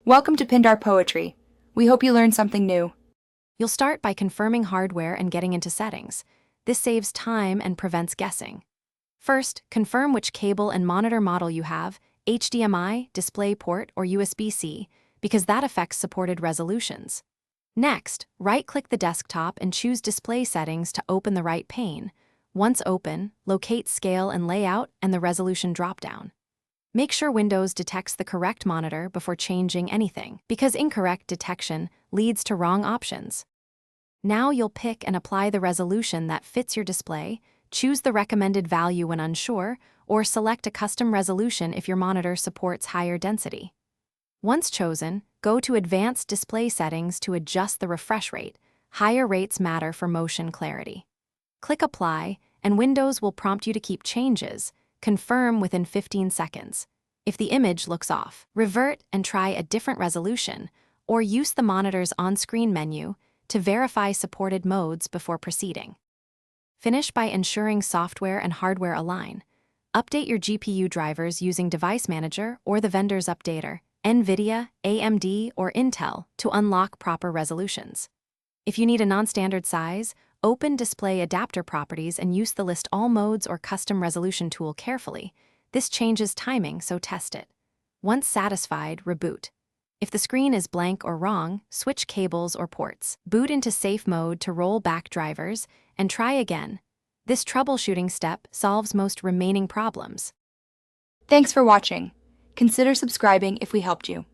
Welcome to Pindar Poetry. We hope you learned something new. You'll start by confirming hardware and getting into settings. This saves time and prevents guessing. First, confirm which cable and monitor model you have, HDMI, DisplayPort, or USB-C, because that affects supported resolutions. Next, right-click the desktop and choose Display Settings to open the right pane. Once open, locate Scale and Layout and the Resolution dropdown. Make sure Windows detects the correct monitor before changing anything, because incorrect detection leads to wrong options. Now you'll pick and apply the resolution that fits your display, choose the recommended value when unsure, or select a custom resolution if your monitor supports higher density. Once chosen, go to Advanced Display Settings to adjust the refresh rate. Higher rates matter for motion clarity. Click Apply, and Windows will prompt you to keep changes. Confirm within 15 seconds. If the image looks off, revert and try a different resolution, or use the monitor's on-screen menu to verify supported modes before proceeding. Finish by ensuring software and hardware align. Update your GPU drivers using Device Manager or the vendor's updater, NVIDIA, AMD, or Intel, to unlock proper resolutions. If you need a non-standard size, open Display Adapter Properties and use the List All Modes or Custom Resolution tool carefully. This changes timing, so test it. Once satisfied, reboot. If the screen is blank or wrong, switch cables or ports. Boot into safe mode to roll back drivers, and try again. This troubleshooting step solves most remaining problems. Thanks for watching. Consider subscribing if we helped you.